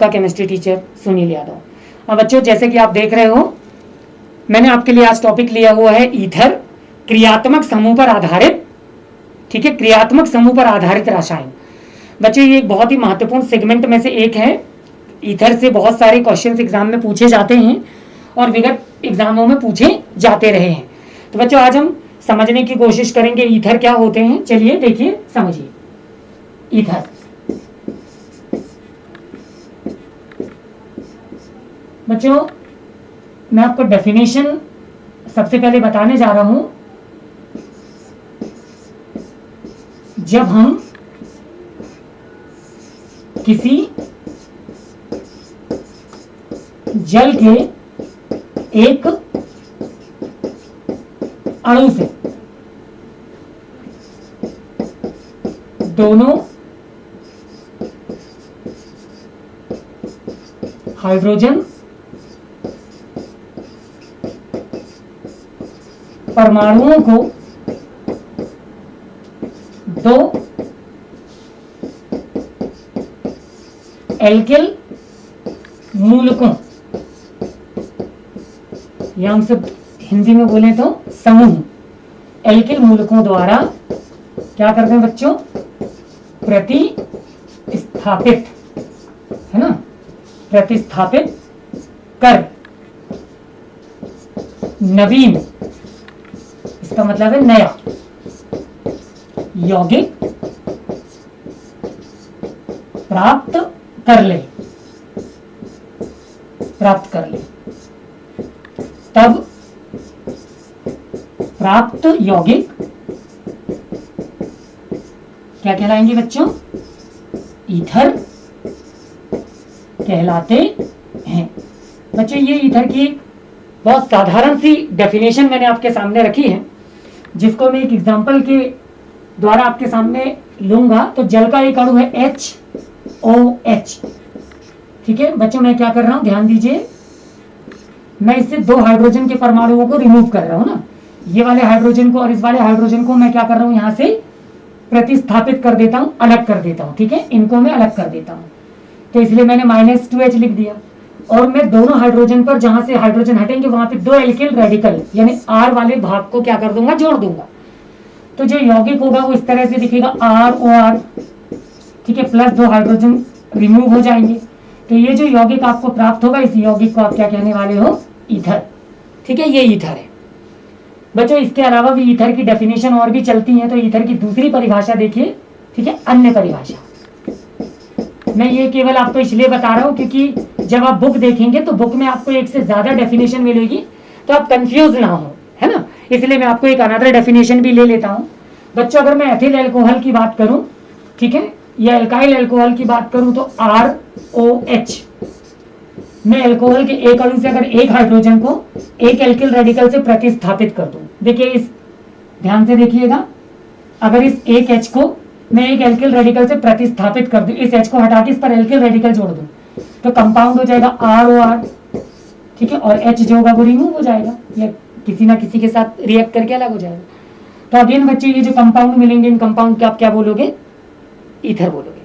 आपका chemistry teacher Sunil Yadav. अब बच्चों जैसे कि आप देख रहे हो, मैंने आपके लिए आज टॉपिक लिया हुआ है ईथर, क्रियात्मक समूह पर आधारित, ठीक है, क्रियात्मक समूह पर आधारित रसायन। बच्चों ये एक बहुत ही महत्वपूर्ण सेगमेंट में से एक है। ईथर से बहुत सारे क्वेश्चंस एग्जाम में पूछे जाते हैं और विगत एग्जामों में पूछे जाते रहे हैं। तो बच्चों आज हम समझने की कोशिश करेंगे ईथर क्या होते हैं। चलिए देखिए समझिए ईथर। बच्चों मैं आपको डेफिनेशन सबसे पहले बताने जा रहा हूं। जब हम किसी जल के एक अणु से दोनों हाइड्रोजन परमाणुओं को दो एल्किल मूलकों, या हम सब हिंदी में बोले तो समूह, एल्किल मूलकों द्वारा क्या करते हैं बच्चों, प्रतिस्थापित, है ना, प्रतिस्थापित कर नवीन, इसका मतलब है नया, यौगिक प्राप्त कर ले, तब प्राप्त यौगिक क्या कहलाएंगे बच्चों, ईथर कहलाते हैं। बच्चों ये ईथर की बहुत साधारण सी डेफिनेशन मैंने आपके सामने रखी है, जिसको मैं एक एग्जांपल के द्वारा आपके सामने लूंगा। तो जल का एक अणु है HOH, ठीक है बच्चों, मैं क्या कर रहा हूं ध्यान दीजिए, मैं इससे दो हाइड्रोजन के परमाणुओं को रिमूव कर रहा हूं ना, ये वाले हाइड्रोजन को और इस वाले हाइड्रोजन को मैं क्या कर रहा हूं, यहां से प्रतिस्थापित कर देता हूं, अलग कर देता हूं, ठीक है, इनको मैं अलग कर देता हूं। तो इसलिए मैंने -2H लिख दिया, और मैं दोनों हाइड्रोजन पर जहां से हाइड्रोजन हटेंगे वहां पे दो एल्किल रेडिकल यानी R वाले भाग को क्या कर दूंगा, जोड़ दूंगा। तो जो यौगिक होगा वो इस तरह से दिखेगा ROR, ठीक है, प्लस दो हाइड्रोजन रिमूव हो जाएंगे। तो ये जो यौगिक आपको प्राप्त होगा, इस यौगिक को आप क्या कहने वाले हो, ईथर, ठीक है, ये ईथर है। बच्चों इसके अलावा भी ईथर की डेफिनेशन और भी चलती है। तो ईथर की दूसरी परिभाषा देखिए, ठीक है, अन्य परिभाषा। मैं ये केवल आपको इसलिए बता रहा हूं क्योंकि जब आप बुक देखेंगे तो बुक में आपको एक से ज्यादा डेफिनेशन मिलेगी, तो आप कंफ्यूज ना हो, है ना, इसलिए मैं आपको एक अनदर डेफिनेशन भी ले लेता हूं। बच्चों अगर मैं एथिल अल्कोहल की बात करूं, ठीक है, या एल्काइल अल्कोहल की बात करूं, तो ROH, मैं अल्कोहल के एक अणु से अगर एक हाइड्रोजन को एक एल्किल रेडिकल से प्रतिस्थापित कर दूं, देखिए इस ध्यान से देखिएगा, अगर इस एक H को मैं एक एल्किल रेडिकल से प्रतिस्थापित कर दूं, इस H को हटा के इस पर एल्किल रेडिकल जोड़ दूं, तो कंपाउंड हो जाएगा ROR, ठीक है, और H जो होगा वो रिमूव हो जाएगा या किसी ना किसी के साथ रिएक्ट करके अलग हो जाएगा। तो अगेन बच्चे ये जो कंपाउंड मिलेंगे, इन कंपाउंड के आप क्या बोलोगे, ईथर बोलोगे।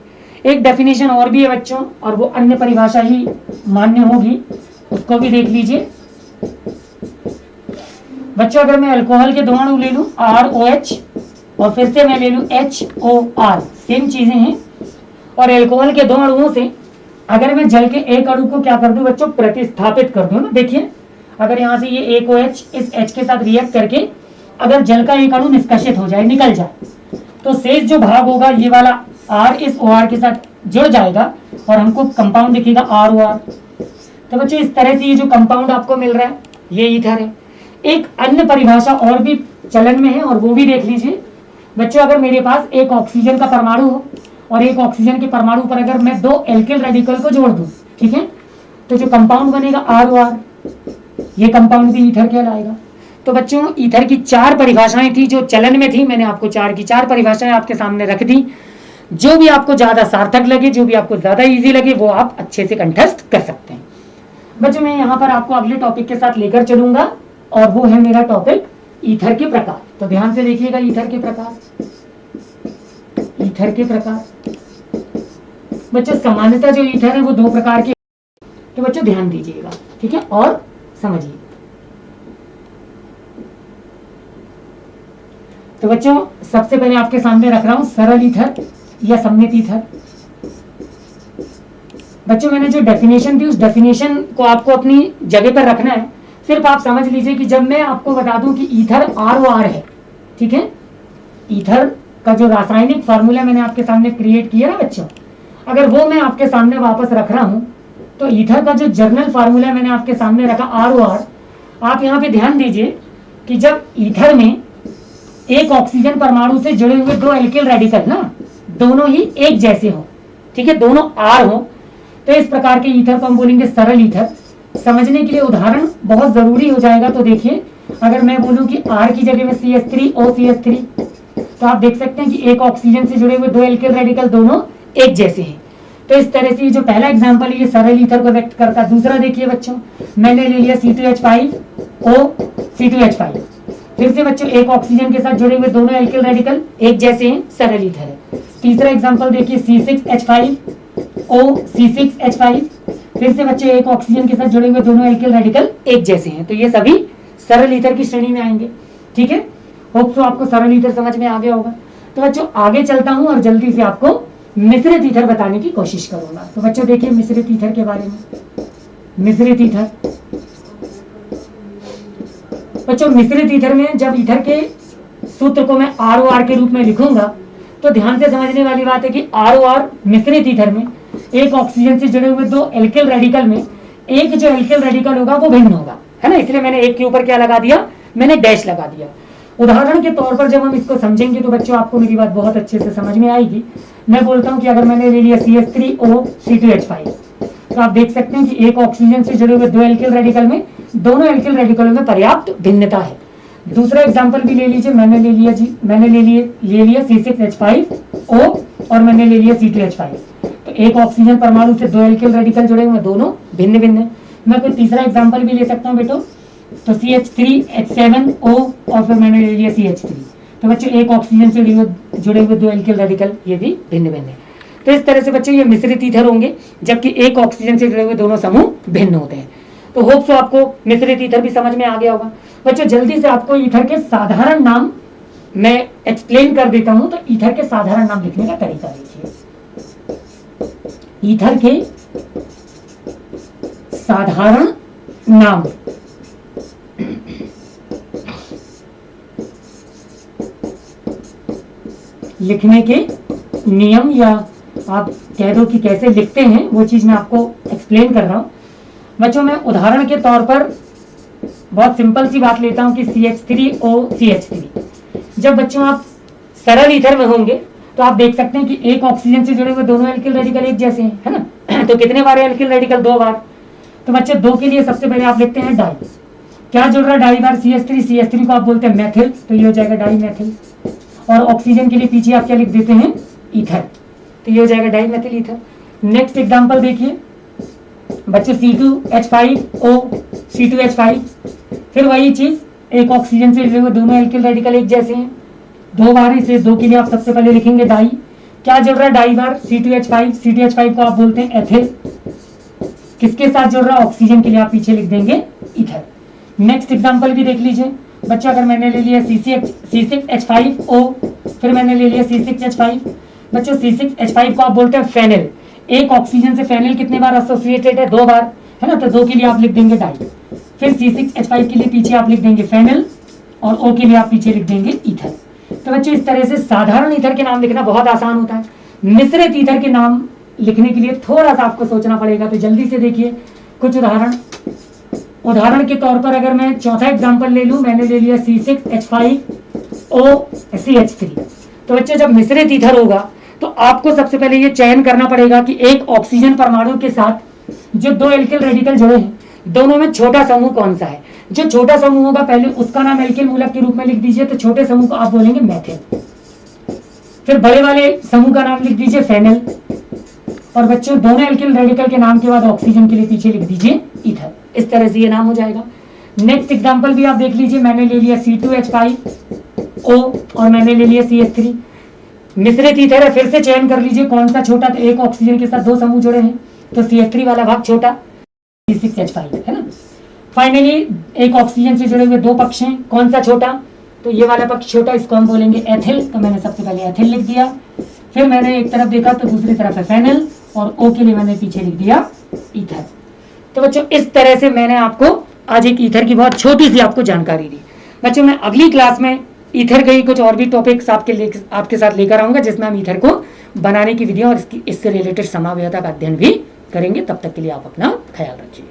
एक डेफिनेशन और भी है बच्चों, और वो अन्य परिभाषा ही मान्य होगी, उसको भी देख लीजिए। बच्चों अगर मैं अल्कोहल के दो अणु ले लूं ROH और फिर से मैं ले लूं HOR, सेम चीजें हैं, और अल्कोहल के दो अणुओं से अगर मैं जल के एक अणु को क्या कर दूं बच्चों, प्रतिस्थापित कर दूं ना, देखिए अगर यहां से ये एक OH इस H के साथ रिएक्ट करके अगर जल का एक अणु निष्कासित हो जाए, निकल जाए, तो शेष जो भाग होगा ये वाला R इस OR के साथ जुड़ जाएगा और हमको कंपाउंड दिखेगा ROR। तो बच्चों इस तरह से ये जो कंपाउंड आपको मिल रहा है ये ईथर है। एक अन्य परिभाषा और भी चलन में है और वो भी देख लीजिए बच्चों, अगर मेरे पास एक ऑक्सीजन का परमाणु हो और एक ऑक्सीजन के परमाणु पर अगर मैं दो एल्किल रेडिकल को जोड़ दूं, ठीक है, तो जो कंपाउंड बनेगा ROR, ये कंपाउंड भी ईथर कहलाएगा। तो बच्चों ईथर की चार परिभाषाएं थी जो चलन में थी, मैंने आपको चार की चार परिभाषाएं आपके सामने रख दी। जो भी आपको ज्यादा सार्थक लगे, जो भी आपको ज्यादा इजी लगे, वो आप अच्छे से कंठस्थ कर सकते हैं। बच्चों मैं यहाँ पर आपको अगले टॉपिक के साथ लेकर चलूंगा और वो है मेरा टॉपिक ईथर के प्रकार। तो ध्यान से देखिएगा, ईथर के प्रकार, ईथर के प्रकार। बच्चों सामान्यतः जो ईथर है वो दो प्रकार के, तो बच्चों ध्यान दीजिएगा, ठीक है, और समझिए। तो बच्चों सबसे पहले आपके सामने रख रहा हूं सरल ईथर या सममित ईथर। बच्चों मैंने जो डेफिनेशन दी उस डेफिनेशन को आपको अपनी जगह पर रखना है। सिर्फ आप समझ लीजिए कि जब मैं आपको बता दूं कि ईथर ROR है, ठीक है, ईथर का जो रासायनिक फार्मूला मैंने आपके सामने क्रिएट किया ना बच्चों, अगर वो मैं आपके सामने वापस रख रहा हूं तो ईथर का जो जर्नल फार्मूला मैंने आपके सामने रखा ROR, आप यहाँ पे ध्यान दीजिए कि जब ईथर में एक ऑक्सीजन परमाणु से जुड़े हुए दो एल्किल रेडिकल ना दोनों ही एक जैसे हो, ठीक है, दोनों R हो, तो इस प्रकार के ईथर को हम बोलेंगे सरल ईथर। समझने के लिए उदाहरण बहुत जरूरी हो जाएगा। तो देखिए अगर मैं बोलूं कि R की जगह में CH3OCH3, तो आप देख सकते हैं कि एक ऑक्सीजन से जुड़े हुए दो एल्किल रेडिकल दोनों एक जैसे हैं। तो इस तरह से जो पहला एग्जांपल है ये सरल ईथर को व्यक्त करता है। दूसरा देखिए बच्चों, मैंने ले लिया C2H5O, फिर से बच्चों एक ऑक्सीजन के साथ जुड़े हुए दोनों एल्किल रेडिकल एक जैसे हैं, सरल ईथर है। तीसरा एग्जांपल देखिए C6H5O, फिर से बच्चे एक ऑक्सीजन के साथ जुड़े हुए दोनों एल्किल रेडिकल एक जैसे हैं, तो ये सभी सरल ईथर की श्रेणी में आएंगे, ठीक है। होप सो आपको सरल ईथर समझ में आ गया होगा। तो बच्चों आगे चलता हूं और जल्दी से आपको मिश्रित ईथर बताने की कोशिश करूंगा। तो बच्चों देखिए मिश्रित ईथर के बारे में। मिश्रित ईथर, बच्चों मिश्रित ईथर में जब ईथर के सूत्र को मैं ROR के रूप में लिखूंगा तो ध्यान से समझने वाली बात है कि ROR मिश्रित ईथर में एक ऑक्सीजन से जुड़े हुए दो एल्किल रेडिकल में एक जो एल्किल रेडिकल होगा वो भिन्न होगा, है ना, इसलिए मैंने एक के ऊपर क्या लगा दिया, मैंने डैश लगा दिया। उदाहरण के तौर पर जब हम इसको समझेंगे तो बच्चों आपको मेरी बात बहुत अच्छे से समझ में आएगी। मैं बोलता हूं कि अगर मैंने ले लिया CH3O तो आप देख सकते हैं कि एक ऑक्सीजन से जुड़े हुए दो एल्किल रेडिकल में दोनों एल्किल रेडिकलों में पर्याप्त भिन्नता है। दूसरा एग्जांपल भी ले लीजिए, मैंने ले लिया C6H5O और मैंने ले लिया C2H5, तो एक ऑक्सीजन परमाणु से दो एल्किल रेडिकल जुड़े हुए दोनों भिन्न भिन्न है। मैं कोई तीसरा एग्जांपल भी ले सकता हूं बेटो, तो CH3H7O और फिर मैंने ले लिया CH3, तो बच्चों एक ऑक्सीजन से जुड़े हुए दो एल्किल रेडिकल ये भी भिन्न भिन्न है। तो इस तरह से बच्चों ये मिश्रित ईथर होंगे जबकि एक ऑक्सीजन से जुड़े हुए दोनों समूह भिन्न होते हैं। तो होप सो आपको मिश्रित ईथर भी समझ में आ गया होगा। बच्चों जल्दी से आपको ईथर के साधारण नाम मैं एक्सप्लेन कर देता हूं। तो ईथर के साधारण नाम लिखने का तरीका देखिए। ईथर के साधारण नाम लिखने के नियम, या आप कह दो कि कैसे लिखते हैं, वो चीज मैं आपको एक्सप्लेन कर रहा हूं। बच्चों मैं उदाहरण के तौर पर बहुत सिंपल सी बात लेता हूं कि CH3OCH3। जब बच्चों आप सरल ईथर में होंगे तो आप देख सकते हैं कि एक ऑक्सीजन से जुड़े हुए दोनों एल्किल रेडिकल एक जैसे हैं, है ना, तो कितने बार एल्किल रेडिकल, दो बार। तो बच्चे दो के लिए सबसे पहले आप लिखते हैं डाई। क्या जुड़ रहा है डाई बार, CH3 को आप बोलते हैं मैथिल, तो ये हो जाएगा डाई मैथिल। और ऑक्सीजन के लिए पीछे आप क्या लिख देते हैं, ईथर, तो ये हो जाएगा dimethyl ether. Next example देखिए बच्चे C2H5O, फिर वही चीज एक ऑक्सीजन से जुड़े हुए दोनों एल्किल रेडिकल एक जैसे हैं, दो बार, इसे दो के लिए आप सबसे पहले लिखेंगे डाई। क्या जुड़ रहा है डाई बार, C2H5 को आप बोलते हैं एथिल। किसके साथ जुड़ रहा है, ऑक्सीजन के लिए आप पीछे लिख देंगे ईथर। नेक्स्ट एग्जांपल भी देख लीजिए बच्चा, अगर मैंने ले लिया C6H5O, फिर मैंने ले लिया C6H5, बच्चों C6H5 को आप बोलते हैं फेनिल। एक ऑक्सीजन से फेनिल कितने बार एसोसिएटेड है, दो बार, है ना, तो दो के लिए आप लिख देंगे डाई। फिर C6H5 के लिए पीछे आप लिख देंगे फेनिल और O के लिए आप पीछे लिख देंगे ईथर। तो बच्चों इस तरह से साधारण ईथर के नाम लिखना बहुत आसान होता है। मिश्रित ईथर के नाम लिखने के लिए थोड़ा सा आपको सोचना पड़ेगा। तो जल्दी से देखिए कुछ उदाहरण के तौर पर अगर मैं चौथा एग्जांपल ले लूं, मैंने ले लिया C6H5OCH3। तो बच्चे जब मिश्रित ईथर होगा तो आपको सबसे पहले ये चयन करना पड़ेगा कि एक ऑक्सीजन परमाणु के साथ जो दो एल्किल रेडिकल जुड़े हैं दोनों में छोटा समूह कौन सा है। जो छोटा समूह होगा पहले उसका नाम एल्किल मूलक के रूप में लिख दीजिए, तो छोटे समूह को आप बोलेंगे मैथिल। फिर बड़े वाले समूह का नाम लिख दीजिए फेनिल, और बच्चों दोनों एल्किल रेडिकल के नाम के बाद ऑक्सीजन के लिए पीछे लिख दीजिए ईथर। इस तरह से ये नाम हो जाएगा। नेक्स्ट एग्जांपल भी आप देख लीजिए, मैंने ले लिया C2H5O और मैंने ले लिया CH3। मिश्रित ईथर है, फिर से चयन कर लीजिए कौन सा छोटा, तो एक ऑक्सीजन के साथ 2 समूह जुड़े हैं तो CH3 वाला भाग छोटा, C6H5 है ना। फाइनली एक ऑक्सीजन से जुड़े हुए 2 पक्ष हैं, कौन सा छोटा, तो ये वाला पक्ष छोटा, इसको हम बोलेंगे एथिल, तो मैंने सबसे पहले एथिल लिख दिया। फिर मैंने एक तरफ देखा तो दूसरी तरफ है फेनल, और O के लिए मैंने पीछे लिख दिया ईथर। तो बच्चों इस तरह से मैंने आपको आज एक ईथर की बहुत छोटी सी आपको जानकारी दी। बच्चों मैं अगली क्लास में ईथर के ही कुछ और भी टॉपिक्स आपके साथ लेकर आऊंगा, जिसमें हम ईथर को बनाने की विधियां और इससे रिलेटेड समावयवता का अध्ययन भी करेंगे। तब तक के लिए आप अपना ख्याल रखिए।